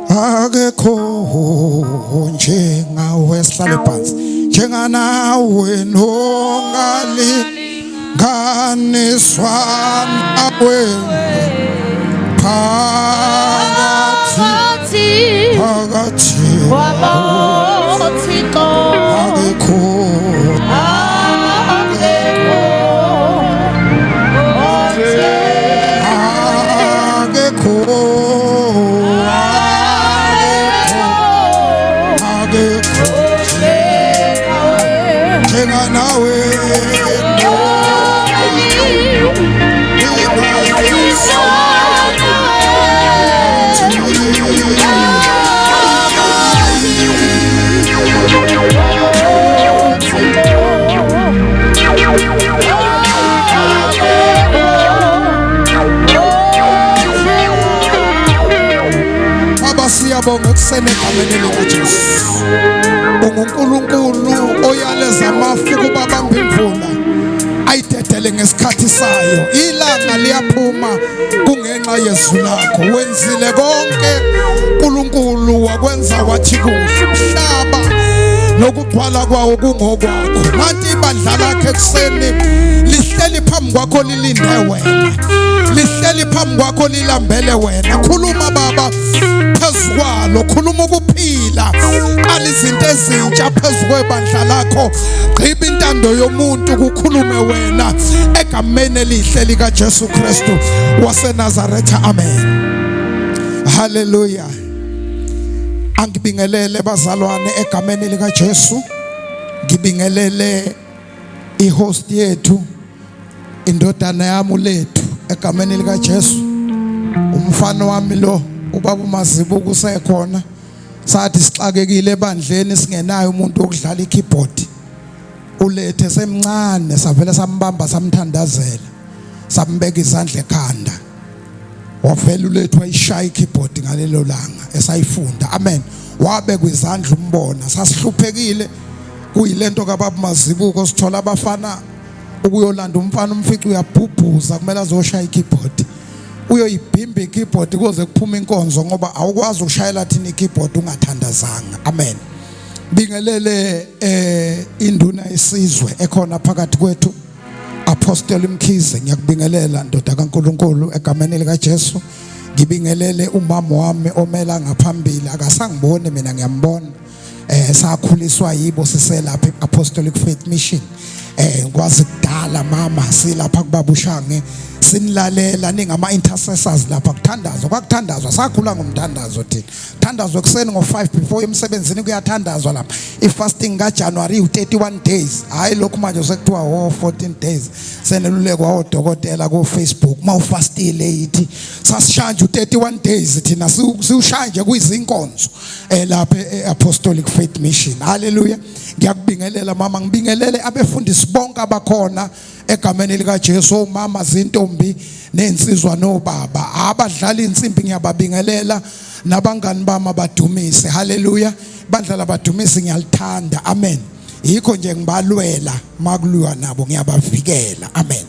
akekho njengawe. Sihlale phansi. Njenganawe nongalinganiswa nawe phakathi kwabothixo akekho siyabonga ekuseni egameni likaJesu. UNkulunkulu oyaleza amafu ukuba bambe imvula ayidedele ngesikhathi sayo. Ilanga liyaphuma kungenxa yezwi lakho. Wenzile konke uNkulunkulu wakwenza wathi kuhle. Umhlaba nokugcwala kwawo kungokwakho. Nathi ibandla lakhe ekuseni lihleli phambi kwakho lilinde wena. Lihleli phambi kwakho lilambele wena. Khuluma Baba phezu kwalo, khuluma ukuphila, qala izinto ezintsha phezu kwebandla lakho. Gqiba intando yomuntu kukhulume wena egameni elihle likaJesu Kristu waseNazaretha. Amen. Hallelujah. Angibingelele bazalwane egameni likaJesu. Ngibingelele ihost yethu, indodana yami uLethu egameni likaJesu. Umfana wami lo ubaba uMazibuko usekhona. Sathi sixakekile ebandleni singenayo umuntu wokudlala ikeyboard. uLethu esemncane savela sambamba samthandazela, sambeka izandla ekhanda. Wavela uLethu wayishaya ikeyboard ngalelo langa esayifunda. Amen. Wabekwa izandla umbona. Sasihluphekile kuyilento kaBaba Mazibuko sithola abafana ukuyolanda umfana umfica uyabhubhuza kumele azoshaya ikeyboard. Uyoyibhimba ikeyboard kuze kuphume inkonzo ngoba awukwazi ukushayela thina ikeyboard ungathandazanga. Amen. Bingelele induna yesizwe ekhona phakathi kwethu, Apostle Mkhize. Ngiyakubingelela ndoda kaNkulunkulu egameni likaJesu. Ngibingelele umama wami omela ngaphambili, akasangiboni mina ngiyambona. Sakhuliswa yibo siselapha Apostolic Faith Mission. Ngikwazi kudala mama silapha kuBaba uShange sinilalela ningama intercessors lapha kuthandazwa. Kwakuthandazwa sakhula ngomthandazo thina. Thandazwa kuseni ngo5 before emsebenzini kuyathandazwa lapha. Ifasting kaJanuary u31 days. Hayi lokhu manje sekuthiwa 14 days. Senelulekwa odokotela ku Facebook mawufastile yithi sasishanje u31 days thina siushanje kuyizinkonzo lapha eApostolic Faith Mission. Hallelujah. Ngiyakubingelela mama, ngibingelele abefundisi bonke abakhona egameni likaJesu, omama, zintombi nensizwa nobaba, abadlala insimbi ngiyababingelela, nabangani bami abadumise. Hallelujah. Bandla labadumisi ngiyalithanda. Amen. Yikho nje ngibalwela makuluwa nabo ngiyabavikela. Amen.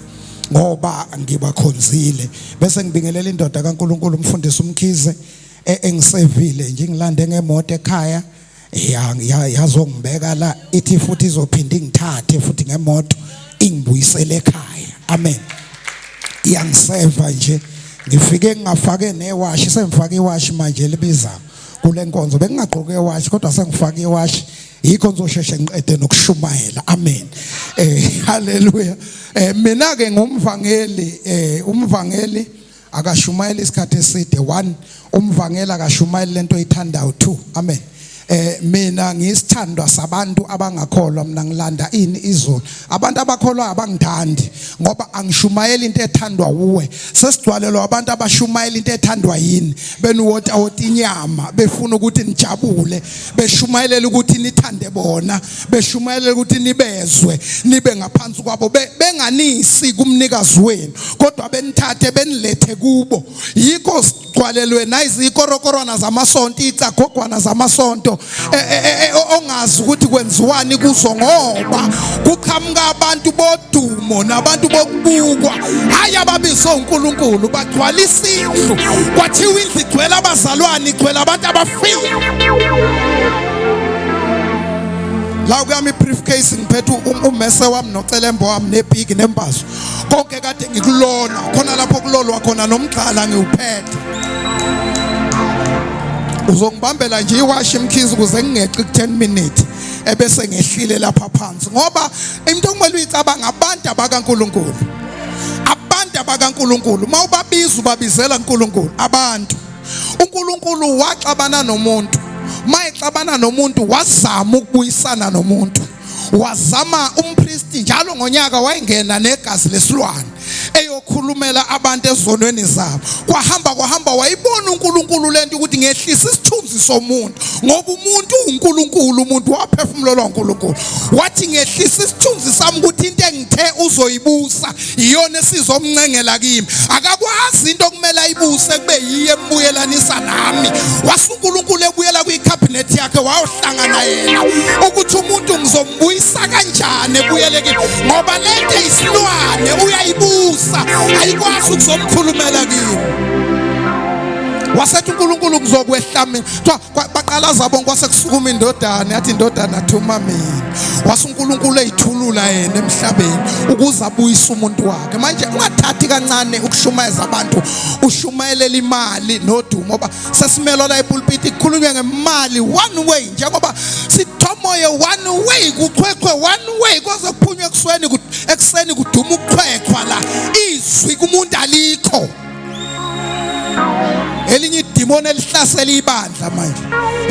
Ngoba ngibakhonzile. Bese ngibingelela indoda kaNkulunkulu umfundisi uMkhize engisevile nje ngilande ngemoto ekhaya. Yazongibeka la ithi futhi izophinda ingithathe futhi ngemoto ingibuyisele ekhaya. Amen. Iyangiseva nje. Ngifike ngingafake newashi, sengifake iwashi manje libiza kule nkonzo. Bengingagqoke iwashi kodwa sengifake iwashi. Yikho ngizosheshe ngiqede nokushumayela. Amen. Hallelujah. Mina ke ngumvangeli, umvangeli akashumayela isikhathi eside. 1, umvangeli akashumayela lento oyithandayo. 2, amen. Mina ngisithandwa sabantu abangakholwa, mina ngilanda izolo. Abantu abakholwa abangithandi ngoba angishumayela into ethandwa uwe. Sesigcwalelwa abantu abashumayela into ethandwa yini, benuwota inyama, befuna ukuthi nijabule, beshumayelela ukuthi nithande bona, beshumayelela ukuthi nibezwe, nibe ngaphansi kwabo, benganisi kumnikazi wenu kodwa benithathe benilethe kubo. Yikho ugcwalelwe nayizikorokorowana zamasonto icagogwana zamasonto ongazi ukuthi kwenziwani kuzo ngoba kuqhamuka abantu bodumo nabantu bokubukwa hayi ababizwe uNkulunkulu bagcwalisa indlu kwathiwa indlu igcwele abazalwane igcwele abantu abafile la kuyami briefcase ngiphethe umese wami nocelembo wami nebhigi nembazo konke kade ngikulona khona lapho kulolwa khona nomgxala ngiwuphethe uzongibambela nje iwashi imkhizi ukuze ngingeqi ku 10 minutes ebese ngehlile lapha phansi ngoba into okumele uyicabanga abantu abakaNkulunkulu mawubabiza ubabizela uNkulunkulu abantu uNkulunkulu waxabana nomuntu mayexabana nomuntu wazama ukubuyisana nomuntu wazama umpristi njalo ngonyaka wayengena negazi lesilwane eyokhulumela abantu ezonweni zabo kwahamba wayibona uNkulunkulu lento ukuthi ngehlisa isithunzi somuntu ngoba umuntu uNkulunkulu umuntu waphefumulelwa uNkulunkulu wathi ngehlisa isithunzi sami ukuthi into engithe uzoyibusa iyona esizomncengela kimi akakwazi into okumele ayibuse kube yiye embuyelanisa nami wasuNkulunkulu ebuyela kwicabinet yakhe wayohlangana yena ukuthi umuntu ngizombuyisa kanjani ebuyele kimi ngoba lento isilwane uyayibusa ayikwazi ukuzomkhulumela kimi wasethi uNkulunkulu kuzokwehla mina baqala zabo kwasekusukuma indodana yathi indodana thuma mina wasuNkulunkulu eyithulula yena emhlabeni ukuze abuyise umuntu wakhe manje ungathathi kancane ukushumayeza abantu ushumayelela imali nodumo ngoba sesimelo la epulpit ikhulunywa ngemali one way njengoba sithomoye one way kuchwechwe one way koze kuphunywe ekuseni kuduma ukuchwechwa la izwi kumuntu alikho elinye idimoni elihlasela ibandla manje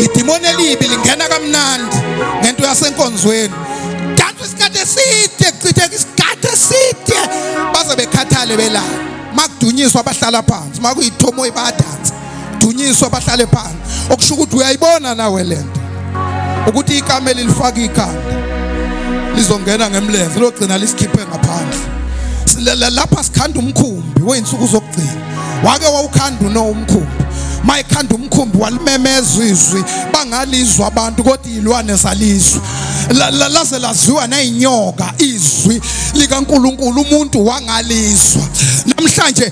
idimoni elibi lingena kamnandi ngento yasenkonzweni dantsho isikhathi eside kuchitheka isikhathi eside baze bekhathale belala makudunyiswa abahlala phansi makuyithomo ibadansa dunyiswa abahlale phansi okusho ukuthi uyayibona nawe lento ukuthi ikameli lifaka ikhanda lizongena ngemlenze logcina lisikhiphe ngaphandle lapha sikhanda umkhumbi weinsuku zokugcina wake wawukhanda umkhumbi mayikhanda umkhumbi walimemeza izwi bangalizwa abantu kodwa izilwane zalizwa laze laziwa nainyoka izwi likaNkulunkulu umuntu wangalizwa namhlanje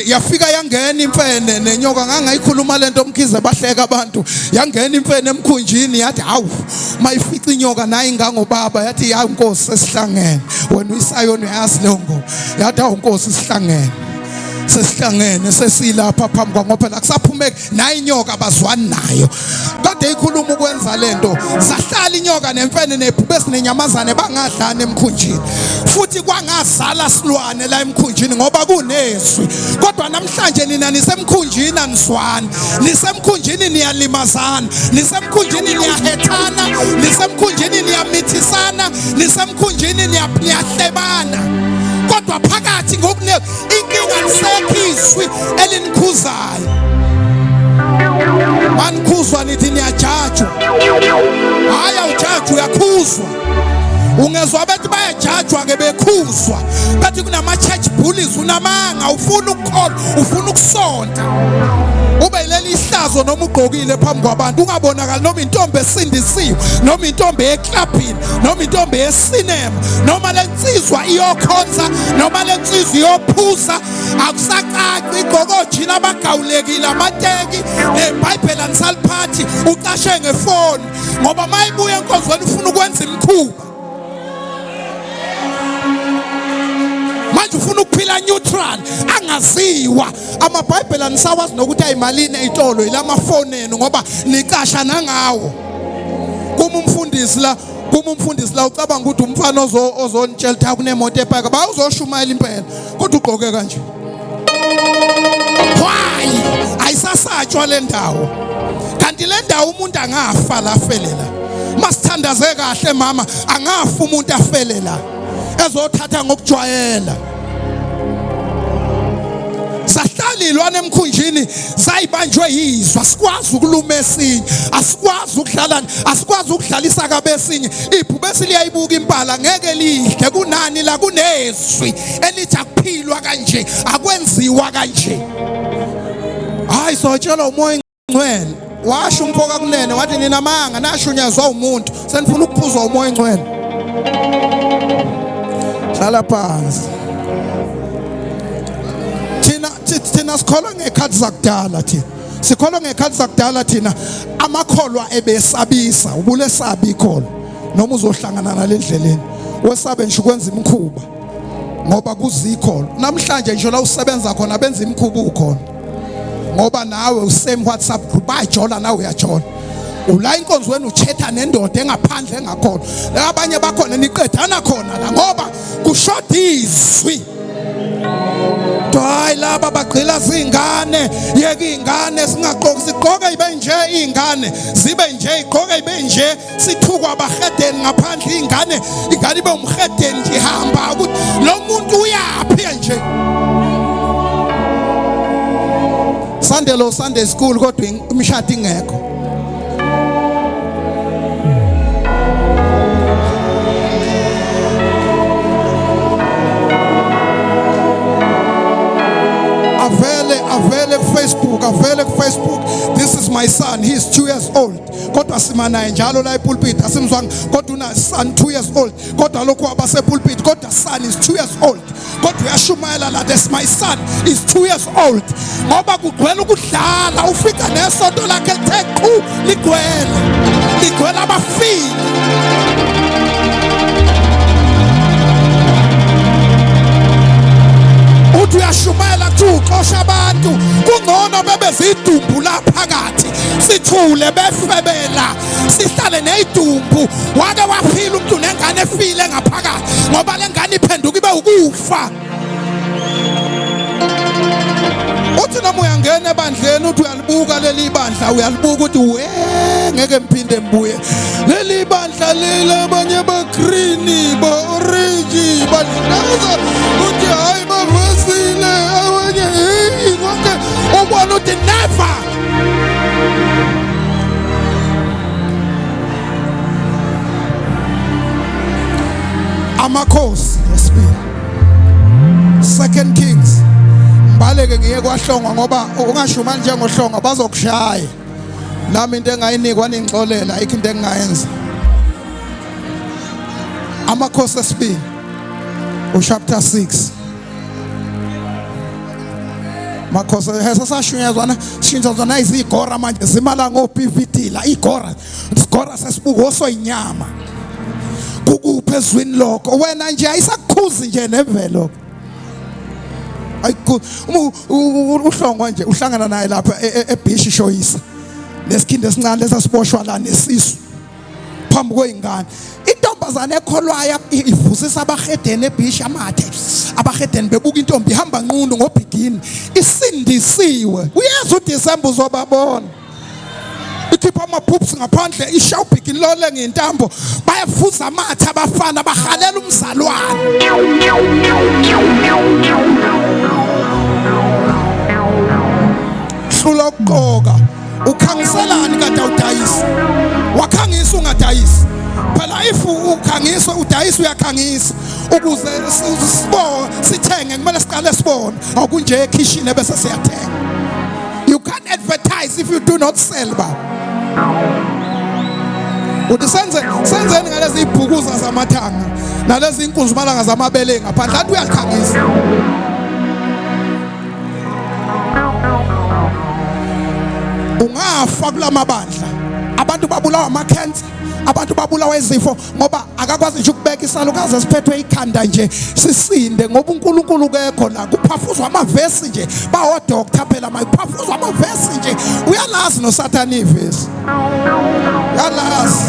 yafika yangena imfene nenyoka ngangayikhuluma lento omkhize bahleka abantu yangena imfene emkhunjini yathi hawu mayifica inyoka naye ingangobaba yathi ya Nkosi sesihlangene wena uyiSayoni uyazi longo yathi hawu Nkosi sesihlangene sesilapha phambi kwa ngoba la kusaphumeka nayo inyoka abazwani nayo kade ikhuluma ukwenza lento zahlala inyoka nemfene nebhubesi nenyamazane bangadlana emkhunjini futhi kwangazala silwane la emkhunjini ngoba kunezwi kodwa namhlanje nina nisemkhunjini aniswani nisemkhunjini niyalimazana nisemkhunjini niyahethana nisemkhunjini niyamithisana nisemkhunjini niyahlebana kodwa phakathi ngokune inkinga lisekhizwi elinikhuzayo manikhuzwa nithi niyajajwa hayi awujajwa uyakhuzwa ungezwa bethi bayajajwa ke bekhuzwa bathi kunama church bullies unamanga ufuna ukukholwa ufuna ukusonta ube leli ihlazo noma ugqokile phambi kwabantu ungabonakala noma intombi esindisiwe noma intombi eclubini noma intombi yesinema noma lensizwa iyokhonza noma lensizwa iyophuza akusacaci igqokojini abagawulekile amateki neBhayibheli anisaliphathi ucashe ngefoni ngoba mayibuye enkonzweni ufuna ukwenza imikhuba manje ufuna ukuphila neutral angaziwa amaBhayibheli anisawazi nokuthi ayimalini ezitolo ilamafoni enu ngoba nicasha nangawo kuma umfundisi la ucabanga ukuthi umfana ozonitshela ukuthi kunemoto ephaka bawuzoshumayela impela kodwa ugqoke kanje why ayisasatshwa le ndawo kanti le ndawo umuntu angafa la afelela masithandaze kahle mama angafa umuntu afelela ezothatha ngokujwayela sahlalilwana emkhunjini sayibanjwe yizwa sikwazi ukuluma esinye asikwazi ukudlala asikwazi ukudlalisa kabesinye ibhubesi liyayibuka impala ngeke lihle kunani la kunezwi elithi akuphilwa kanje akwenziwa kanje ayizotshelwa umoya ingcwele washo umphoka kunene wathi nina amanga nashunyazwa umuntu senifuna ukuphuzwa umoya ingcwele. Hlala phansi. Thina sikholwa ngekhathi zakudala thina. Sikholwa ngekhathi zakudala thina amakholwa ebesabisa ubulesabi ikholo noma uzohlangana nalendleleni wesabe nje ukwenza imkhuba ngoba kuzikholo. Namhlanje nje la usebenza khona benza imkhuba ukhona ngoba nawe usame WhatsApp group bayajola nawe uyajola. Ula inkonzo wena uchetha nendoda engaphandle engakhona. Abanye bakhona niqedana khona la ngoba kushoda izwi. Hayi laba bagqila zingane yeke ingane singaqoki siqoke ibe nje ingane zibe nje iqoke ibe nje sithukwa abahedeni ngaphandle ingane ibe umhedeni nje ihamba ukuthi lo muntu uyaphila nje. Sunday school kodwa imishado ingekho. Avele Facebook, this is my son, he is 2 years old. Kodwa simana njalo la epulpit asimzwanga kodwa una son 2 years old. Kodwa lokho abase pulpit kodwa son is 2 years old. Kodwa uyashumayela la that's my son is 2 years old. Ngoba kugcwele ukudlala ufika nesonto lakhe lithe qhu ligcwele abafiki. Uthi uyashumayela kuxosha abantu kungcono bebezidumbu la phakathi sithule befebela sihlale nezidumbu wake waphila umuntu nengane efile ngaphakathi ngoba lengane iphenduka ibe ukufa. Uthi noma uyangena ebandleni uthi uyalibuka leli bandla uyalibuka uthi we ngeke mphinde mbuye leli bandla leli abanye ba green ba orange badlaza uthi hayi bavasile abanye konke ubona uthi never. Amakhosi yesibili 2 Kings baleke ngiye kwahlonga ngoba ungashuma njengohlonga bazokushaya. Nami into engayinikwa ningixolela ayikho into engayenza. Amakhosi esibili chapter 6. Makhosi hesasashunyazwana shinzazwana izigora manje zimala ngoPVT la igora sesibuko osoyinyama kukuphe ezwini lokho wena nje ayisakukhuzi nje nemvelo. Uhlongwa nje uhlangana naye lapha eBhishi Shoyisa lesikhinde esincane lesasiboshwa la nesisu phambi kwezingane. Intombazane ekholwayo ivusisa abahedeni eBhishi amathe abahedeni bebuka intombi ihamba nqunu ngobhigini isindisiwe. Uyeza uDisemba uzobabona ikhipha amaphups ngaphandle ishaw bhigini lole ngentambo bayafuza amathe abafana bahalela umzalwane. Hlula ukuqoka ukhangiselani kade udayisa wakhangisa ungadayisi phela if ukhangisa udayisa uyakhangisa ukuze sithenge kumele siqale sibone akunje ekitchen bese siyathenga. You can't advertise if you do not sell ba. Uthi senzeni ngalezi ibhukuza zamathanga nalezi inkunzumalanga zamabele ngaphandle athi uyakhangisa. Ungafa kulamabandla abantu babulawa ama-cancer abantu babulawa izifo ngoba akakwazi nje ukubeka isalukazi esiphethwe ikhanda nje sisinde ngoba uNkulunkulu kekho la kuphafuzwa amavesi nje bawodokta phela mayiphafuzwa amavesi nje uyalazi noSathane ivesi yalazi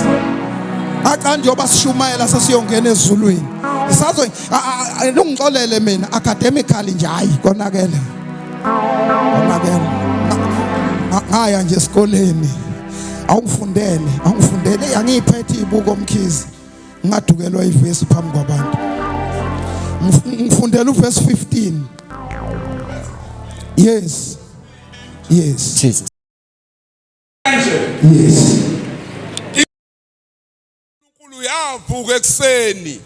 aqanda njengoba sishumayela sesiyongena ezulwini isazo ungixolele mina academically nje hayi konakele ngaya nje esikoleni awungifundele angiphethe ibuko Mkhize ngadukelwa ivesi phambi kwabantu ngifundela uverse 15. Yes Jesus yes uNkulunkulu yavuka ekseni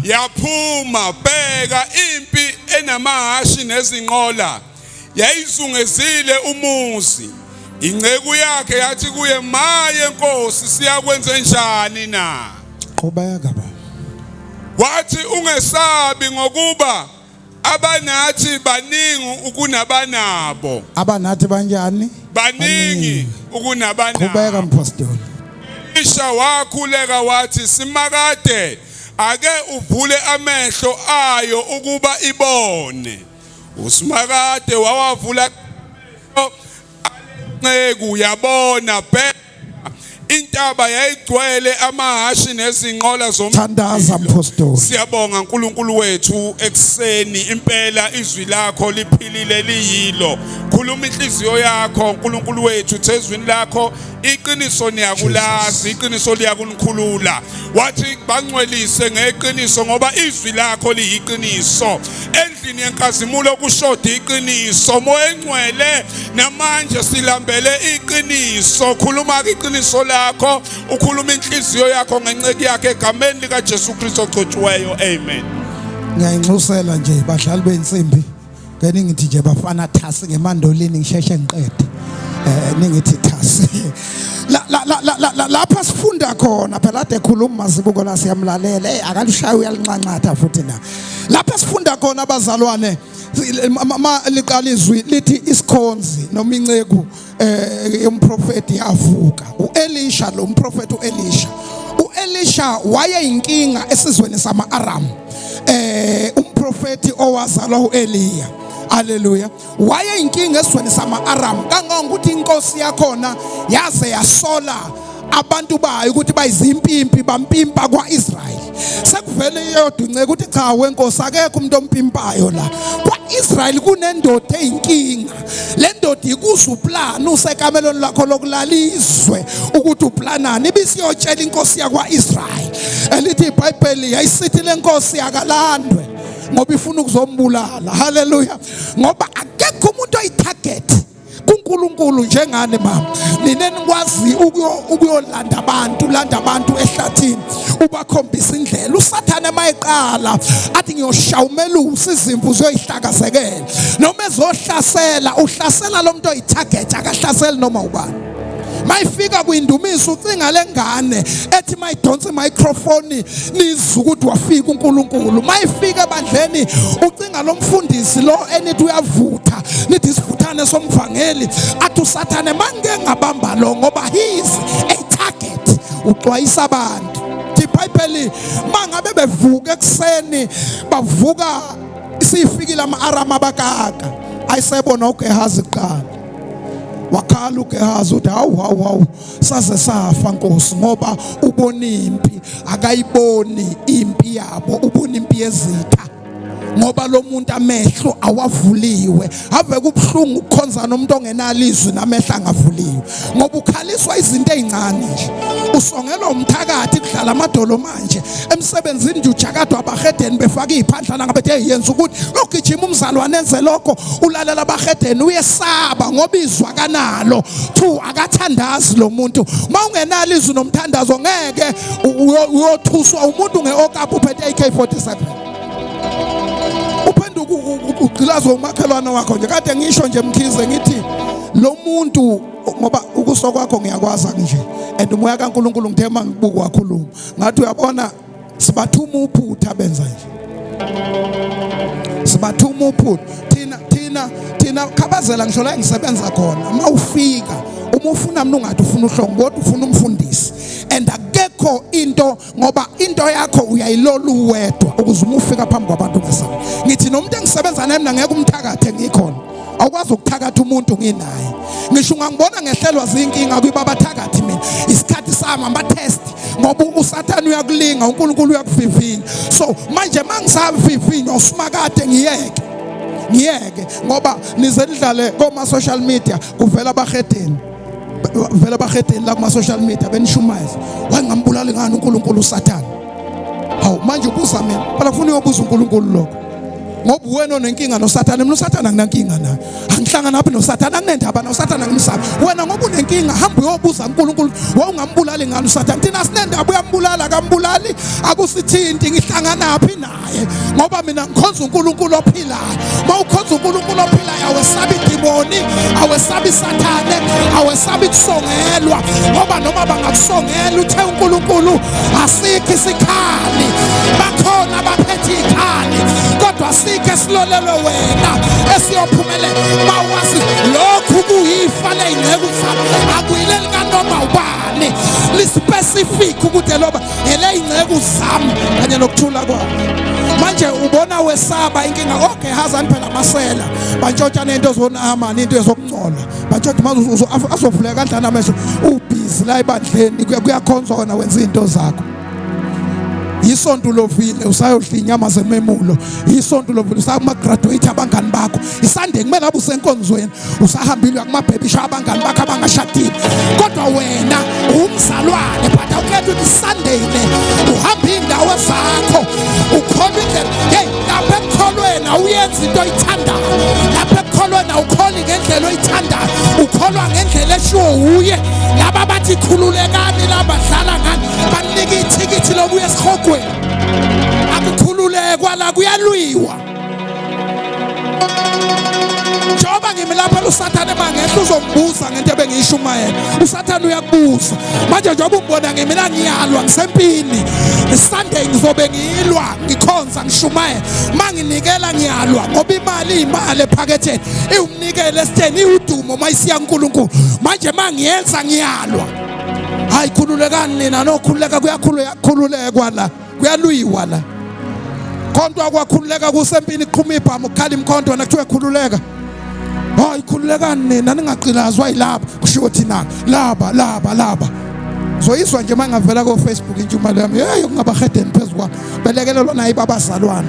yaphuma bheka impi enamahashi nezinqola yayizungezile umuzi. Inceku yakhe yathi kuye, maye Nkosi, siyakwenza njani na? Qhubeka baba. Wathi ungesabi ngokuba abanathi baningi ukunabanabo. Abanathi banjani? Baningi ukunabanabo. Qhubeka mpostoli. Elisha wakhuleka wathi, simakade ake uvule amehlo ayo ukuba ibone. Usimakade wawavula inceku yabona phela intaba yayigcwele amahashi nezinqola Thandaza mpostoli. Siyabonga uNkulunkulu wethu ekseni impela izwi lakho liphilile liyilo. Khuluma inhliziyo yakho uNkulunkulu wethu thezwini lakho iqiniso niyakulazi, iqiniso liyakunikhulula. Wathi bangcwelise ngeqiniso ngoba izwi lakho liyiqiniso. Endlini yenkazimulo kushoda iqiniso. Moya engcwele namanje silambele iqiniso. Khuluma iqiniso lakho, ukhuluma inhliziyo yakho ngenceki yakhe egameni lika Jesu Kristu ogcotshiweyo. Amen. Ngiyayinxusela nje badlali bensimbi. Ke ningithi nje bafana thasi ngemandolini ngisheshe ngiqede. Ningithi thasi. Lapha sifunda khona phela ade khuluma mazibuko la siyamlalela. Akalishaya uyalincancatha futhi na. Lapha sifunda khona abazalwane liqala izwi lithi isikhonzi noma inceku yomprofeti yavuka. uElisha lo mprofeti uElisha. uElisha wayeyinkinga esizweni sama-Aram. Umprofeti owazalwa uEliya. Haleluya. Wayeyinkinga esizweni sama-Aram kangangokuthi inkosi yakhona yaze yasola abantu bayo ukuthi bayizimpimpi bampimpa kwaIsrael. Sekuvele iyodwa inceke ukuthi cha wenkosi akekho umuntu ompimpayo la. kwaIsrael kunendoda eyinkinga. Le ndoda ikuza uplana usekamelweni lakho lokulalizwe ukuthi uplanani ibisiyotshela inkosi yakwaIsrael. Elithi iBhayibheli yayisithi lenkosi akalandwe ngoba ifuna ukuzombulala. Haleluya. Ngoba akekho umuntu oyitarget kuNkulunkulu njengani mama. Nineni kwazi ukuyolanda abantu, landa abantu ehlathini ubakhombisa indlela. uSathane mayeqala athi ngiyoshawumelusa izimvu uzoyihlakazekela noma ezohlasela uhlasela lo muntu oyitarget akahlaseli noma ubani. Mayifika kuindumiso ucinga lengane ethi mayidonsa microphone nizwe ukuthi wafika uNkulunkulu. Mayifika ebandleni ucinga lo mfundisi lo enithi uyavutha nithi isivuthane somvangeli athi uSathane mangeke ngabamba lo ngoba he is a target. Uxwayisa abantu. iBhayibheli mangabe bevuka ekseni bavuka isifikile ama-Aram abakaka ayisebona uGehazi kuqala. Wakhala uGehazi uthi hawu saze safa Nkosi ngoba ubona impi akayiboni impi yabo, ubona impi yezitha ngoba lo muntu amehlo awavuliwe. Ave kubhlungu ukukhonza nomuntu ongenalizwi namehla angavuliwe ngoba ukhaliswa izinto ezincane nje. Usongelwa umthakathi kudlala amadolo manje emsebenzini nje ujakadwa abahedeni befaka iziphandla ngabe hey yenza ukuthi ogijima umzalwane enze lokho ulalela abahedeni uyesaba ngoba izwa kanalo thu akathandazi lo muntu. Mawungenalizwi nomthandazo ngeke uyothuswa umuntu ngeokapha uphethe AK47. Ugcilazwa umakhelwane wakho nje. Kade ngisho nje Mkhize ngithi lo muntu ngoba ukuso kwakho ngiyakwazi nje and umoya kaNkulunkulu ngithema ngibuka wakhuluma ngathi uyabona sibathuma uphutha benza nje. Sibathuma uphutha thina khabazela ngisho la engisebenza khona. Mawufika uma ufuna mina ungathi ufuna uhlongo kodwa ufuna umfundisi and akekho into ngoba into yakho uyayilola uwedwa ukuze uma ufika phambi kwabantu ngesaba. Ngithi nomuntu engisebenza naye mina ngeke umthakathe ngikhona. Awukwazi ukuthakatha umuntu nginaye. Ngisho ungangibona ngehlelwa zinkinga kubabathakathi mina. Isikhathi sami ama-test ngoba uSathane uyakulinga uNkulunkulu uyakuvivinya. So manje mangisavivinya usimakade ngiyeke ngoba nize nidlale koma social media kuvela abahedeni. Vela bahedeni la kuma social media benishumayeza wangambulali ngani uNkulunkulu uSathane. Hawu manje ubuza mina phela ufuna uyobuza uNkulunkulu lokho ngoba wena onenkinga noSathane. Mina uSathane anginankinga naye. Angihlangana naphi noSathane anginendaba noSathane ngimsaba. Wena ngoba unenkinga hamba uyobuza uNkulunkulu wawungambulali ngani uSathane. Thina sinendaba uyambulala akambulali akusithinti ngihlangana naphi naye ngoba mina ngikhonza uNkulunkulu ophilayo. Mawukhonza uNkulunkulu ophilayo awesabi idimoni, awesabi isathane, awesabi kusongelwa, ngoba noma bangakusongela uthe uNkulunkulu asikho isikhali. Bakhona abaphethe ikhali, kodwa asikho esilolelwe wena esiyophumelela. Mawazi lokhu kuyifa ley'ngceku zami, akuyile likanoma ubani, lispecific ukuthi loba eley'ngceku zami kanye nokuthula kwabo. Manje ubona wesaba inkinga, okay hazani phela amasela bantshontsha nento zonama into ezokungcola bantshontsha manje azovuleka kanjani amehlo ubhizi la ebandleni kuyakhonzwa wena wenza izinto zakho. Isonto lovile usayodla inyama zememulo, isonto lovile usakuma-graduate abangani bakho, isande kumele ngabe usenkonzweni usahambile kumabhebisha abangani bakho abangashadile, kodwa wena umzalwane but awukhetha ukuthi Sunday le uhamba iy'ndawo zakho ukholwa indlela. Hey, lapha ekukholweni awuyenzi into oyithandayo, lapha ekukholweni awukholi ngendlela oyithandayo, ukholwa ngendlela eshiwo uye. Laba bathi khululekani laba dlala ngani banika ithikithi lokuya esihogweni, akukhululekwa la kuyalwiwa. Njengoba ngimi lapha usathane mangehla uzombuza ngento ebengiyishumayela, usathane uyakubuza. Manje njengoba umbona ngimi la ngiyalwa ngisempini, Sunday ngizobe ngiyilwa ngikhonza ngishumayela, manginikela ngiyalwa ngoba imali ephaketheni iwumnikele esitheni iwudumo mayisiya kuNkulunkulu. Manje mangiyenza ngiyalwa, hayi khululekani nina nokhululeka kuyakhululekwa la kuyalwiwa la. Khonto akwakhululeka kusempini kuqhuma ibhamu ukukhala imkhonto nakuthiwe khululeka. Hayi khululekani nina ningagqilazwa yilapha kushiwo thina laba zoyiswa nje mangavela ko Facebook intshumayelo yami hey kungaba hedeni phezulu kwami belekelelwa nayi babazalwane.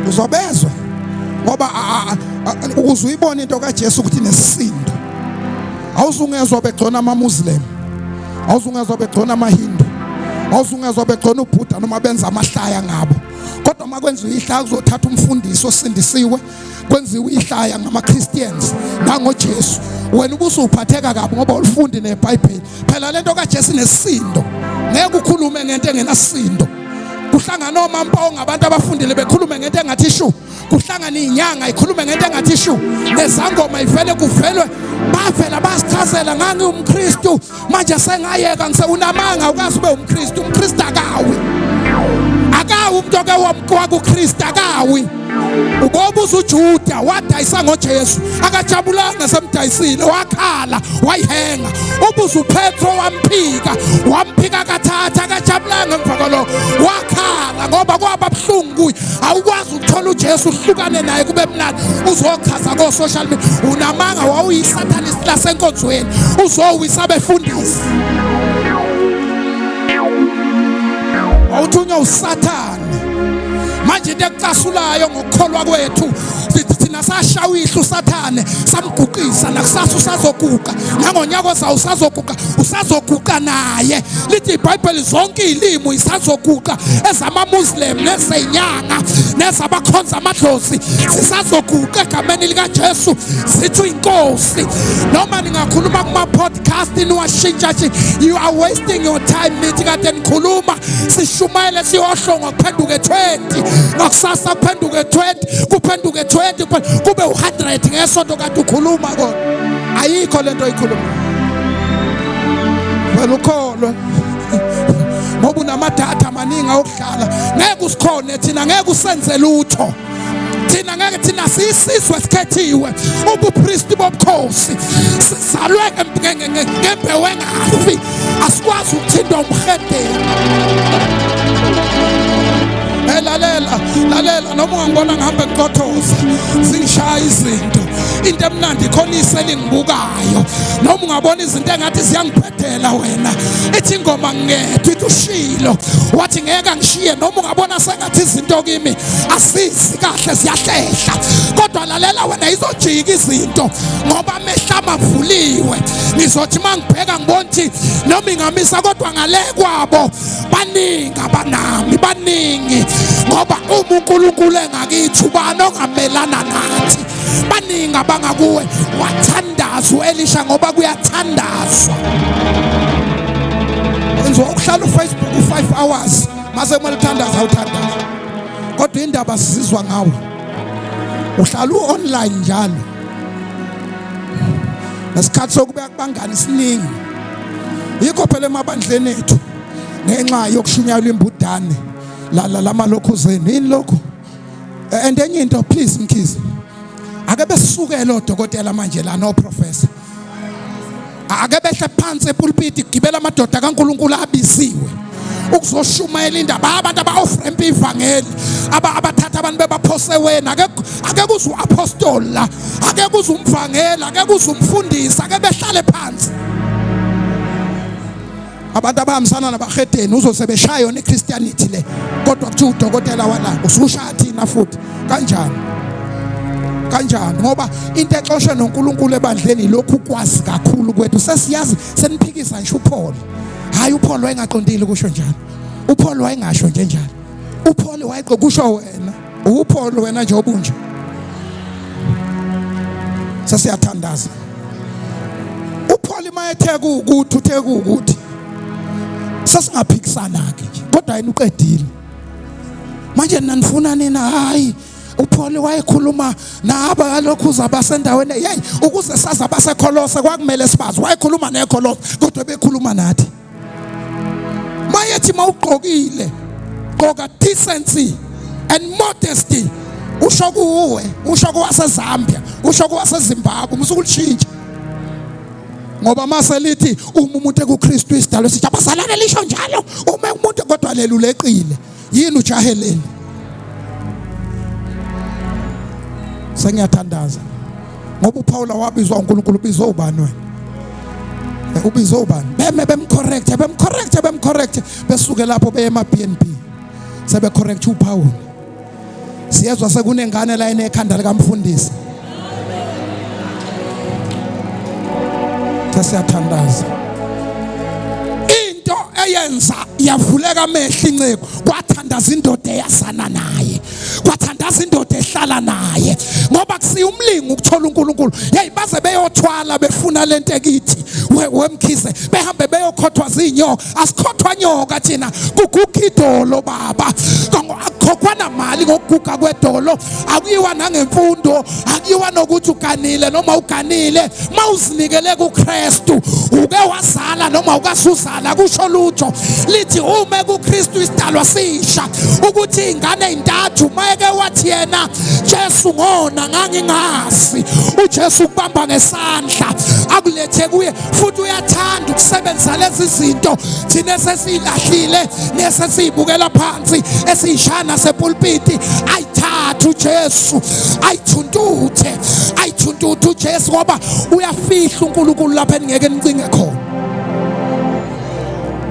Uzobezwa ngoba ukuze uyibone into kaJesu ukuthi nesisindo. Awuzungezwa begcona amaMuslim, awuzungezwa begcona amaHindu, awuzungezwa begcona uBuddha noma benza amahlaya ngabo, kodwa uma kwenziwa ihlaya kuzothatha umfundisi osindisiwe, kwenziwa ihlaya ngama-Christians nangoJesu, wena ubusuphatheka kabi ngoba ulifundi neBhayibheli. Phela lento kaJesu nesisindo, ngeke ukhulume ngento engenasindo. Kuhlangana omampa ngabantu abafundile bekhulume ngento engathi shu, kuhlangana inyanga ikhulume ngento engathi shu, nezangoma ivele kuvelwe bavela basichazela ngani umKristu. Manje sengayeka ngiseunamanga ukazi ube umKristu. UmKristu akawi umuntu oke wakuKristu akawi. Ubobuza uJuda wadayisa ngoJesu, akajabulanga semdayisile, wakhala wayihenga. Ubuza uPetro wamphika kathatha, akajabulanga emva kwalokho wakhala ngoba kwaba buhlungu kuye. Awukwazi ukuthola uJesu uhlukane naye kube mnandi uzochaza ko social media. Unamanga wawuyisatanist lasenkonzweni uzowisa abefundisi, awuthunywa uSathane. Manje into ekucasulayo ngokukholwa kwethu thina sashawihla uSathane samguqisa, nakusasa usazoguqa, nangonyaka ozayo usazoguqa naye. Lithi iBhayibheli zonke izilimi isazoguqa, ezamaMuslim nezenyanga nezabakhonza amadlozi sisazoguqa egameni likaJesu sithi inkosi. Noma ningakhuluma kuma-podcast niwashintsha, you are wasting your time. Nithi kade nikhuluma sishumayele siyohlonga kuphenduke 20, ngakusasa kuphenduke 20, kuphenduke 20 kube u100 ngesonto kade ukhuluma kodwa ayikho lento oyikhuluma. Wena ukholwe ngoba unamadatha amaningi awokudlala, ngeke usikhone thina, ngeke usenze lutho thina, ngeke thina siyisizwe esikhethiwe, ubupristi bobukhosi, sizalwe ngembewu engafi, asikwazi ukuthinta umhedeni. Lalela noma ungangibona ngihambe ngikothoza zingishaya izinto, into emnandi khona iselingibukayo, noma ungabona izinto engathi ziyangibhedela wena, ithi ingoma ngedwa ithi ushilo wathi ngeke angishiye, noma ungabona sengathi izinto kimi asizi kahle ziyahlehla, kodwa lalela wena izojika izinto ngoba amehla amavuliwe. Ngizothi mangibheka ngibona ukuthi noma ingamisa kodwa ngale kwabo baningi abanami, baningi ngoba uNkulunkulu engakithi ubani ongamelana nathi, baningi abangakuwe. Wathandazwa Elisha ngoba kuyathandazwa. Wenziwa ukuhlala uFacebook u5 hours mase kumele uthandaza awuthandaza. kodwa indaba sizizwa ngawe. Uhlala online njalo. Nesikhathi sokubeka kubangani siningi. Yikho phela emabandleni ethu ngenxa yokushunyayela imbudane la malokhuzeni yini lokho. And enye into please Mkhize. Ake besukele odokotela manje la no professor. Ake behle phansi epulpiti gibela amadoda kaNkulunkulu abisiwe ukuzoshumayela indaba abantu aba-offer ivangeli abathatha abantu bebaphose wena. Ake kuze uapostoli la, ake kuze umvangeli, ake kuze umfundisi, ake behlale phansi. Abantu abahambisana nabahedeni uzosebeshaya yona iChristianity le, kodwa kuthiwa udokotela wala usushaya thina futhi kanjani? Kanjani? Ngoba into exoshwe noNkulunkulu ebandleni lokhu kwazi kakhulu kwethu. Sesiyazi seniphikisa nje uPaul. Hayi uPaul wayengaqondile kusho njalo. uPaul wayengasho nje njalo. uPaul wayeqo kusho wena. uPaul wena nje obunje. Sesiyathandaza. uPaul mayetheka ukuthi utheka ukuthi sasingaphikisana ke nje. Kodwa yena uqedile. Manje nanifuna nina hayi uPaul wayekhuluma naba kalokhu uzabasendaweni hey ukuze sazi abaseKolose kwakumele sibazi wayekhuluma neKolose kodwa bekhuluma nathi. Mayethi mawugqokile gqoka decency and modesty. Usho kuwe, usho kwaseZambia, usho kwaseZimbabwe, musukulishintsha. Ngoba maselithi uma umuntu ekuKristu isidalwa sithi abasalane lisho njalo uma umuntu kodwa leluleqile yini ujaheleni. Sengiyathandaza ngoba uPaul wabizwa uNkulunkulu ubizwa ubani wena? Ubizwa ubani? Bemcorrect besuke lapho beye emaBNB sebe correct uPaul. Siyezwa sekunengane la enekhanda likaMfundisi. Siyathandaza. Into eyenza yavuleka amehlo incebo kwathandaza indoda eyasana naye, kwathandaza indoda ehlala naye ngoba kusiya umlingo ukuthola uNkulunkulu. Hey baze beyothwala befuna lento ekithi wemkhize behambe beyokhothwa zinyoka. Asikhothwa nyoka thina kuguga idolo baba. Akukhokhwana mali ngokuguga kwedolo. Akuyiwa nangemfundo, akuyiwa nokuthi uganile noma uganile. Mawuzinikele kuKristu uke wazala noma ukasuzala kusho lutho lithi uma kuKristu isidalwa sisha ukuthi ingane intathu mayeke wathi yena Jesu ngona ngangingazi uJesu kubamba ngesandla akulethe kuye futhi uyathanda ukusebenzisa lezi zinto thina sesilahlile nesesibukela phansi esishana sepulpiti ayithatha uJesu ayithuntuthe uJesu ngoba uyafihla uNkulunkulu lapha engeke nicinge khona.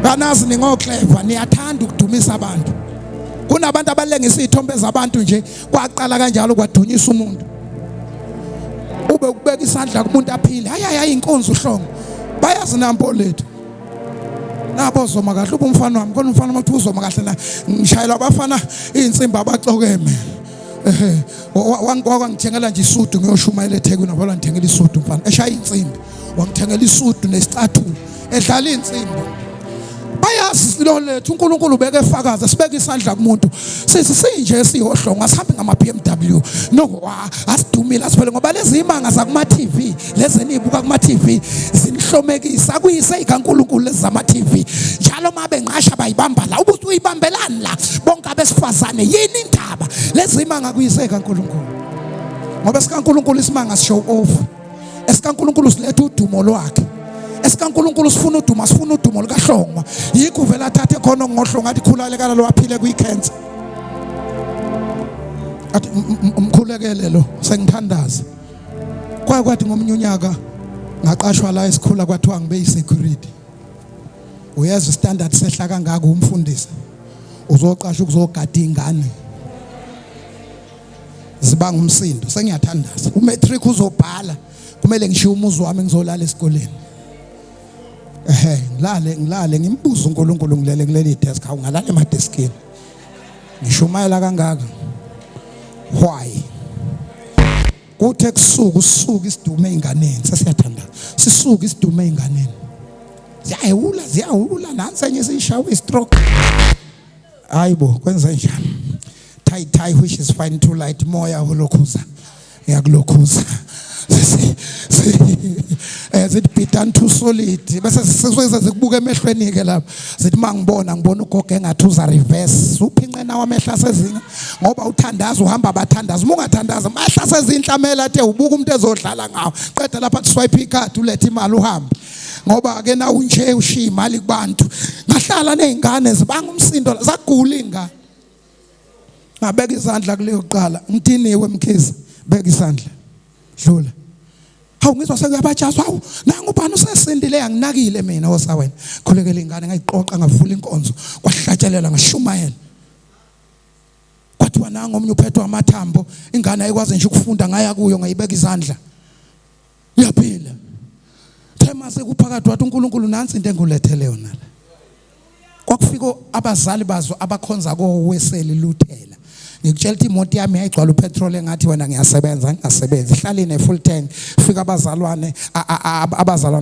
Banazi ningoclever niyathanda ukudumisa abantu. Kunabantu abalengisa izithombe zabantu nje kwaqala kanjalo kwadunyisa umuntu. Ube ukubeka isandla kumuntu aphile hayi inkonzo uhlongo. Bayazi nampo lethu. Nabo zoma kahle umfana wami khona umfana mathi uzoma kahle la ngishayela abafana izinsimbi abacokeme. Wangithengela nje isudu ngiyoshumayela eThekwini ngoba ngithengela isudu mfana eshaya insimbi wangithengela isudu nesicathulo edlala insimbi. Bayazi lo lethu uNkulunkulu ubeke efakaza sibeke isandla kumuntu sinje siyohlonga asihambe ngama BMW no asidumile asiphele ngoba lezi imanga zakuma TV lezi enibuka kuma TV zinihlomekisa kuyise ikaNkulunkulu lezi zama TV njalo mabe nqasha bayibamba la ubuthi uyibambelani la bonke abesifazane yini indaba lezi imanga kuyise ikaNkulunkulu ngoba sikaNkulunkulu isimanga show off esikaNkulunkulu siletha udumo lwakhe esikaNkulunkulu sifuna udumo likaHlongwa yikho uvela thathe khona ngoHlongwa athi khulalekala lo aphile kuyicancer athi umkhulekele lo sengithandaza kwathi ngomnyunyaka ngaqashwa la esikhula kwathiwa ngibe yisecurity uyazi standard sehla kangaka umfundisi uzoqasha ukuzogada ingane zibanga umsindo sengiyathandaza umatric uzobhala kumele ngishiye umuzi wami ngizolala esikoleni ngilale ngimbuza uNkulunkulu ngilele kuleli desk awungalala emadeskini ngishumayela kangaka why kuthe kusuka isidume einganeni sesiyathandaza sisuka isidume einganeni ziyahula nansi enye sishawe istroke hayibo kwenza njani tie which is fine too light moya ulokhuza yakulokhuza zithi bhidan too solid bese sisweza zikubuka emehlweni ke lapha zithi mangibona ngibona ugogo engathi uza reverse uphinqena wamehla asezinga ngoba uthandaza uhamba abathandaza uma ungathandaza amehla asezinhlamela athe ubuka umuntu ezodlala ngawo qeda lapha athi swipe icard ulethe imali uhambe ngoba ke na unje ushiya imali kubantu ngahlala nezingane zibanga umsindo zagula ingane ngabeka izandla kuleyo qala ngidiniwe mkhize beka isandla dlula hawu ngizwa sekuyabajazwa hawu nangu ubani usesindile yanginakile mina osawena khulekela ingane ngayiqoqa ngavula inkonzo kwahlatshelela ngashumayela kwathi wananga omnye uphethwe amathambo ingane ayikwazi nje ukufunda ngaya kuyo ngayibeka izandla uyaphila thema sekuphakathi wathi uNkulunkulu nansi into engulethele yona la kwakufika abazali bazo abakhonza koweseli luthela ngikutshela ukuthi imoto yami yayigcwala upetrol engathi wena ngiyasebenza ngingasebenzi ihlali ne full tank fika abazalwane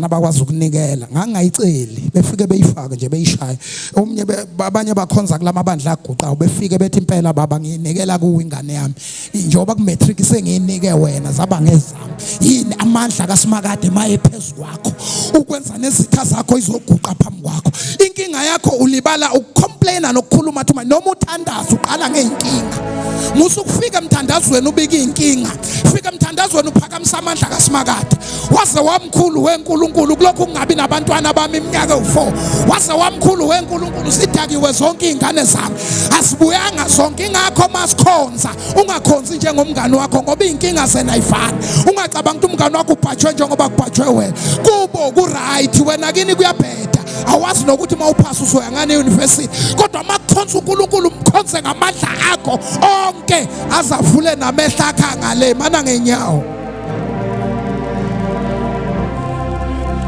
abakwazi ukunikela ngangayiceli befike beyifaka nje beyishaya omnye abanye bakhonza kulamabandla aguqayo befike bethi impela baba ngiyinikela kuwe ingane yami njengoba ku matric sengiyinike wena zaba ngezami yini amandla kaSimakade maye phezulu kwakho ukwenza nezitha zakho izoguqa phambi kwakho inkinga yakho ulibala ukucomplaina nokukhuluma athi noma uthandaza uqala ngeenkinga musukufika emthandazweni ubika inkinga fika emthandazweni uphakamisa amandla kaSimakade waze wamkhulu weNkulunkulu kulokhu kungabi nabantwana bami iminyaka u4 waze wamkhulu weNkulunkulu sidakiwe zonke izingane zami asibuyanga zonke ingakho masikhonza ungakhonzi njengomngane wakho ngoba inkinga senayifana ungacabanga ukuthi umngane wakho ubhajwe njengoba kubhajwe wena kubo ku right wena kini kuyabheda awazi nokuthi mawuphasa usoyangane university kodwa makukhonza uNkulunkulu umkhonze ngamandla akho onke azavule namehla akha ngale mana ngenyawo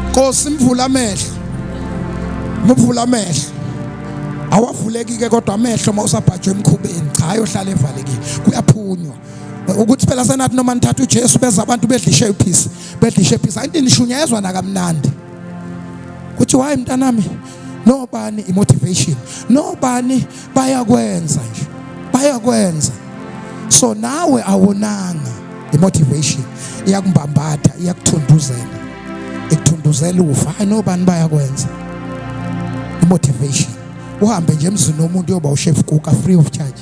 Nkosi mvula amehlo mvula amehlo awavuleki ke kodwa amehlo mawusabhajwe emkhubeni cha ayohlala evalekile kuyaphunywa ukuthi phela senathi noma nithatha uJesu beza abantu bedlishe iphisi ayinto nishunyezwa nakamnandi kuthi why mntanami nobani imotivation nobani bayakwenza nje bayakwenza so nawe awonanga imotivation iyakumbambatha iyakuthunduzela ekuthunduzela ufa hayi nobani bayakwenza imotivation uhambe nje emzini womuntu yoba uchef cook free of charge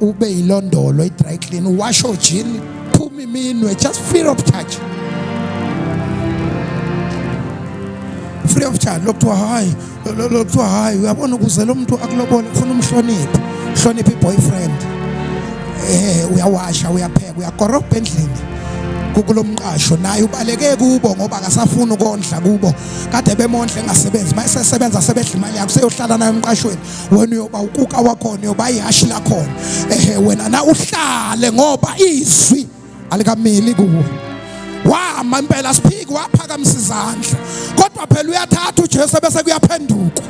ube ilondolo idry clean uwash ojini phuma iminwe just free of charge free of charge lokuthiwa hayi uyabona ukuze lo muntu akulobole ufuna umhloniphe iboyfriend uyawasha uyapheka uyakorobha endlini kukulomqasho naye ubaleke kubo ngoba akasafuna ukondla kubo kade bemondle engasebenzi mayisebenza sebedla imali yakho seyohlala nayo emqashweni wena uyoba ukuka wakhona uyoba ihashi lakhona wena na uhlale ngoba izwi alikamili kuwe wama impela siphiki waphakamisa izandla kodwa phela uyathatha uJesu bese kuyaphenduka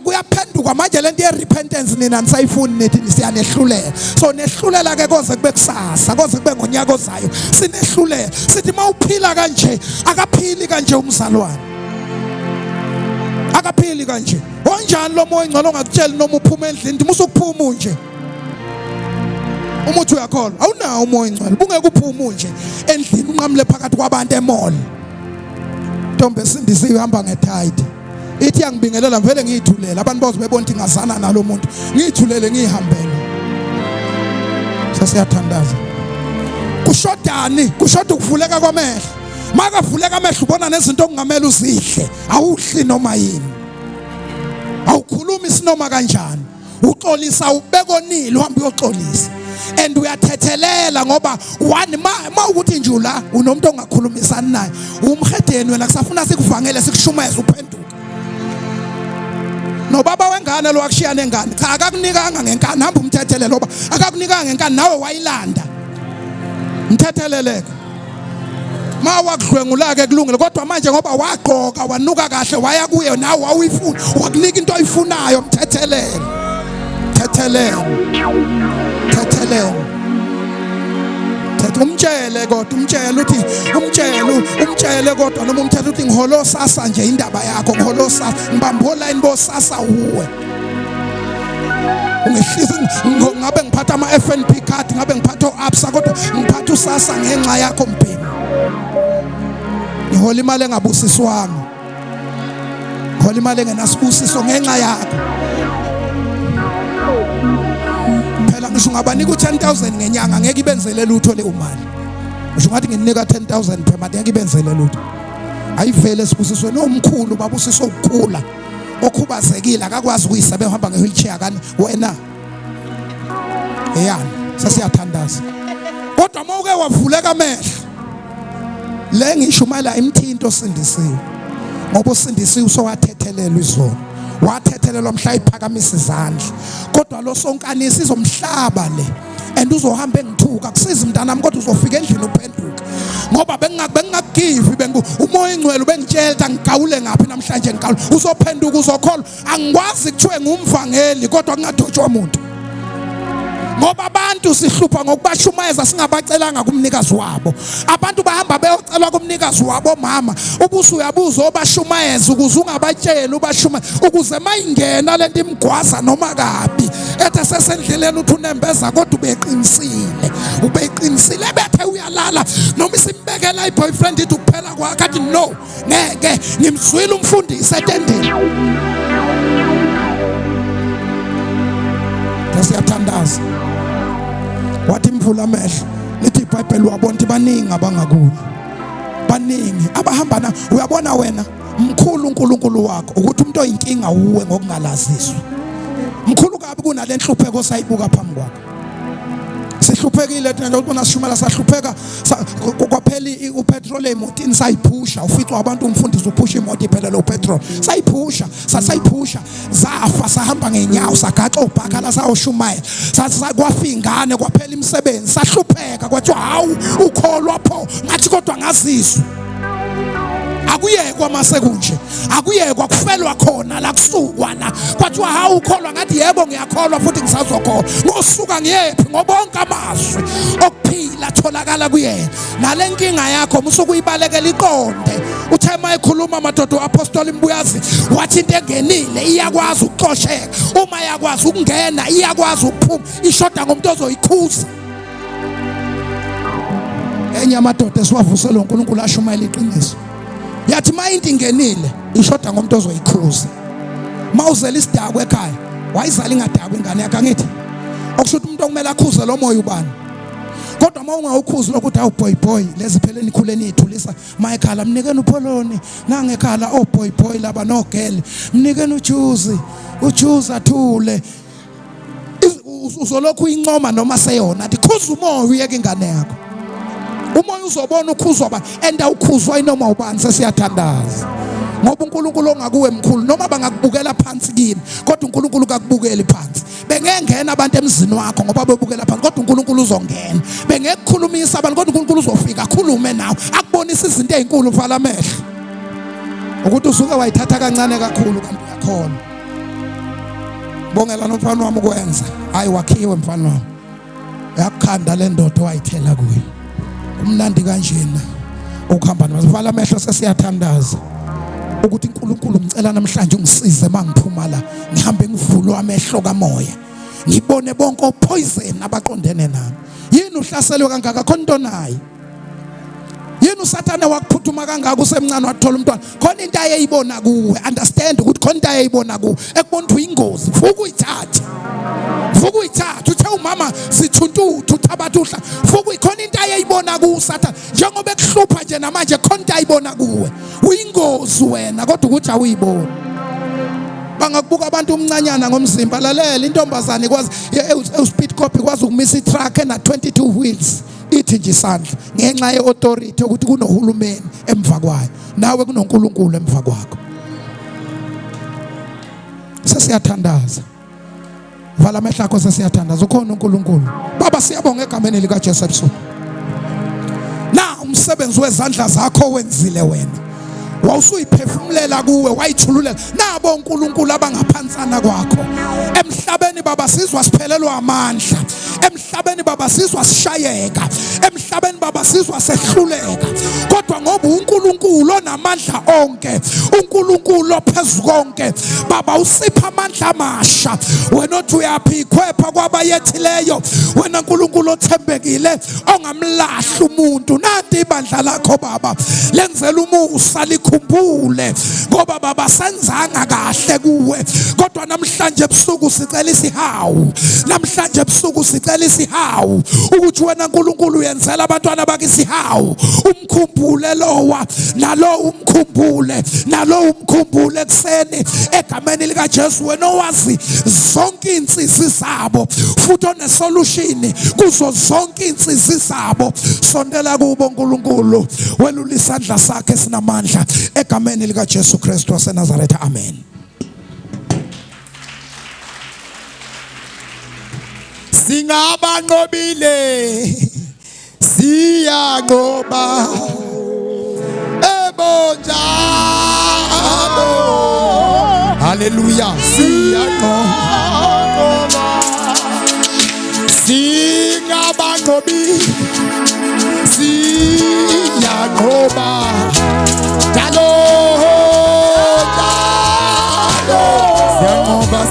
kuyaphenduka manje lento ye repentance nina nisayifuni nithi siyanehlulela so nehlulela ke koze kube kusasa koze kube ngonyaka ozayo sinehlulela sithi mawuphila kanje akaphili kanje umzalwane akaphili kanje onjani lo moya ingcolo ngakutshela noma uphuma endlini musukuphuma nje umuthi uyakholwa awunawo umoya ingcwele bungeke uphuma nje endlini unqamule phakathi kwabantu emall Ntombi esindisiwe ihamba ngetide ithi yangibingelela vele ngiyithulela abantu bazo bebona ukuthi ngazana nalo muntu ngiyithulele ngihambele sasiyathandaza kushoda ukuvuleka kwamehlo makavuleka amehlo ubona nezinto okungamela uzihle awuhli noma yini awukhuluma isinoma kanjani uxolisa ubekonile uhamba uyoxolisa and uyathethelela ngoba one ma ukuthi nje la unomuntu ongakhulumisani naye umhedeni wena kusafuna sikuvangele sikushumeze uphenduka no baba wengane lo akushiya nengane cha akakunikanga ngenkani hamba umthethelele ngoba akakunikanga ngenkani nawe wayilanda mthetheleleke ma wakudlwengula ke kulungile kodwa manje ngoba waqoka wanuka kahle waya kuye nawe wawuyifuna wakunika into oyifunayo mthethelele umtshele kodwa umtshele kodwa noma umthethe uthi ngiholo sasa nje indaba yakho ngiholo sasa ngibamba online bo sasa uwe ungehlisa ngabe ngiphatha ama FNB card, ngabe ngiphatha uAbsa, kodwa ngiphatha uSASSA ngenxa yakho mbhemi. Ngihola imali engabusiswanga, ngihola imali engenasibusiso ngenxa yakho. Phela ngisho ngabanika u10,000 ngenyanga ngeke ibenzele lutho le mali. Ngisho ngathi nginika 10,000 per month ngeke ibenzele lutho. Ayivele esibusisweni omkhulu, babusiso ukukhula. Okhubazekile akakwazi ukuyisebe uhamba ngewheelchair kani wena. Eyani sasiyathandaza. Kodwa mawuke wavuleka amehlo, le ngishumayela imthinto osindisiwe. Ngoba usindisiwe usowathethelelwa izolo. Wathethelelwa mhla iphakamisa izandla. Kodwa lo sonkanisi izomhlaba le. And uzohamba engithuka kusiza mntanami, kodwa uzofika endlini uphenduka. Ngoba bengingakugivi umoya ingcwele ubengitshela ngigawule ngaphi namhlanje ngigawule. Uzophenduka uzokholwa. Angikwazi kuthiwe ngumvangeli kodwa kungadotshwa umuntu. Ngoba abantu sihlupha ngokubashumayeza singabacelanga kumnikazi wabo. Abantu bahamba beyocelwa kumnikazi wabo mama. Ubuso uyabuza obashumayeza ukuze ungabatshela ubashumayeza ukuze mayingena lento imgwaza noma kabi. Ethe sesendleleni uthi unembeza kodwa ubeqinisile. Ubeqinisile bethe uyalala noma isimbekela iboyfriend ithi kuphela kwakhe athi no. Ngeke ngimzwile umfundisi etendeni. Siyathandaza. Wathi mvula amehlo lithi iBhayibheli wabona baningi abangakuyo. Baningi abahamba na uyabona wena mkhulu uNkulunkulu wakho ukuthi umuntu oyinkinga uwe ngokungalaziswa. Mkhulu kabi kunale nhlupheko sayibuka phambi kwakho. Sihluphekile thina ukubona sishumela sahlupheka kwaphela upetrol emotini sayiphusha ufica abantu umfundisi uphusha imoto iphela lo petrol sayiphusha zafa sahamba ngenyawo sagaxa ubhakala sayoshumaya kwafingane kwaphela imisebenzi sahlupheka kwathi hawu ukholwa pho ngathi kodwa ngazizwa. Akuyekwa masekunje, akuyekwa kufelwa khona la kusukwa la kwathiwa hawu ukholwa ngathi yebo ngiyakholwa futhi ngisazokholwa. Ngosuka ngiyephi ngoba onke amazwi okuphila atholakala kuyena. Nale nkinga yakho musukuyibalekela iqonde. Uthe mayikhuluma amadoda uApostoli Mbuyazi wathi into engenile iyakwazi ukuxosheka, uma yakwazi ukungena iyakwazi ukuphuma, ishoda ngomuntu ozoyikhuza. Enye amadoda esiwavusela uNkulunkulu ashumayela iqiniso. Yathi mayinto ingenile ishoda ngomuntu ozoyikhuza. Mawuzela isidakwe ekhaya wayizala ingadakwe ingane yakhe angithi. Okusho ukuthi umuntu okumele akhuze lo moya ubani. Kodwa mawungawukhuzi lokuthi awu boy lezi pheleni ikhuleni ithulisa mayekhala mnikeni upholoni nangekhala boy laba no girl mnikeni ujuzi athule. Uzolokhu incoma noma seyona athi khuza umoya uyeke ingane yakho. Umoya uzobona ukhuzwa ba enda ukhuzwa inoma ubani sesiyathandaza. Ngoba uNkulunkulu ongakuwe mkhulu noma bangakubukela phansi kimi kodwa uNkulunkulu akubukeli phansi. Bengengena abantu emzini wakho ngoba bebukela phansi kodwa uNkulunkulu uzongena. Bengekukhulumisa abantu kodwa uNkulunkulu uzofika akhulume nawe akubonisa izinto ezinkulu vala amehlo. Ukuthi usuke wayithatha kancane kakhulu kanti uyakhona. Bongela nomfana wami ukwenza hayi wakhiwe mfana wami. Yakukhanda le ndodo wayithela kuyo. Umnandi kanjena ukuhamba navala amehlo sesiyathandaza ukuthi uNkulunkulu ngicela namhlanje ungisize mangiphuma la ngihambe ngivulwa amehlo kamoya ngibone bonke opoison abaqondene nami. Yini uhlaselwe kangaka khona into naye? Yini uSathane wakuphuthuma kangaka usemncane wathola umntwana? Khona into ayeyibona kuwe. Understand ukuthi khona into ayeyibona kuwe ekubona ukuthi uyingozi. Vuka uyithatha uthe umama sithuntuthi uthabatha vuka ikhona into ayeyibona kuwe uSathane njengoba ekuhlupha nje namanje khona into ayibona kuwe. Uyingozi wena kodwa ukuthi awuyiboni. Bangakubuka abantu umncanyana ngomzimba lalela intombazane ikwazi speed copy ikwazi ukumisa itruck ena 22 wheels ithi nje isandla ngenxa yeauthority ukuthi kunohulumeni emva kwayo nawe kunoNkulunkulu emva kwakho. Sesiyathandaza. Vala amehlo akho sesiyathandaza ukhona uNkulunkulu. Baba siyabonga egameni lika Jesu Kristu. Na umsebenzi wezandla zakho wenzile wena. Wawusuyiphefumulela kuwe wayithululela nabo uNkulunkulu abangaphansana kwakho. Emhlabeni baba sizwa siphelelwa amandla. Emhlabeni baba sizwa sishayeka. Emhlabeni baba sizwa sehluleka. Kodwa ngoba uNkulunkulu uNkulunkulu onamandla onke, uNkulunkulu ophezu konke. Baba usipha amandla amasha. Wena othi uyaphikwepa kwabayethileyo, wena uNkulunkulu othembekile ongamlahli umuntu. Nanti ibandla lakho Baba lenzela umusa likhumbule, ngoba Baba senzanga kahle kuwe, kodwa namhlanje ebusuku sicela isihawu. Namhlanje ebusuku sicela isihawu ukuthi wena uNkulunkulu uyenzela abantwana bakhe isihawu. Umkhumbule lowa nalo, umkhumbule nalo, umkhumbule ekseni egameni lika Jesu. Wena owazi zonke insizisi zabo futhi onesolution kuzo zonke insizisi zabo. Sondela kubo uNkulunkulu, welula isandla sakhe esinamandla egameni lika Jesu Kristu waseNazaretha. Amen. Singabanqobile siyanqoba ebonjalo. Hallelujah. Siyanqoba, singabanqobile siyanqoba jalo jalo. Siyanqoba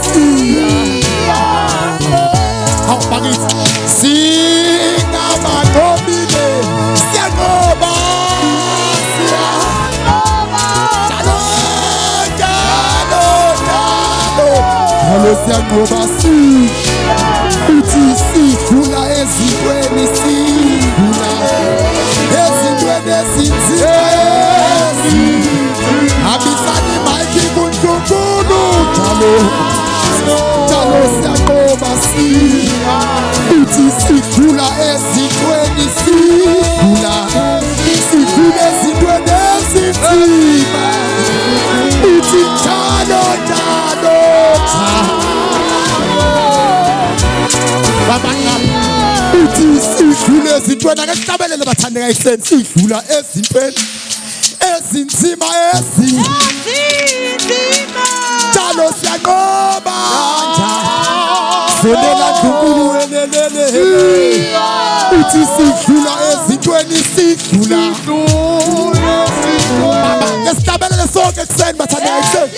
how about it? Singabanqobile siyanqoba jalo jalo jalo. Jalo siyanqoba uthi sidlula ezintweni, sidlula ezintweni ezinzima. Abisani maiki kuNkulunkulu jalo jalo siyanqoba uthi sidlula ezintweni, sidlula ezintweni ezinzima. Uthi jalo jalo uthi sidlula ezintweni. Ake sihlabelele bathandeka ehleni, sidlula ezintweni ezinzima jalo siyanqoba sondela Nkulunkulu welelele. Uthi sidlula ezintweni, sidlula. Baba ngesihlabelele sonke ekseni bathandeka ekseni.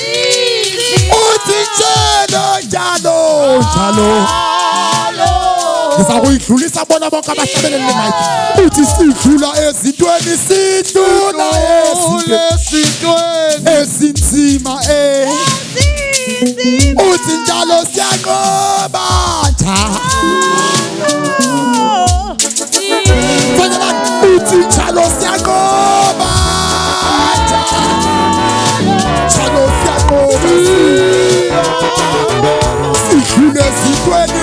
Uthi jalo jalo jalo. Ngizakuyidlulisa bona bonke abahlabelele mic. Uthi sidlula ezintweni, sidlula ezintweni ezinzima uthi njalo siyanqoba uthi njalo siyanqoba njalo siyanqoba sidlula ezintweni.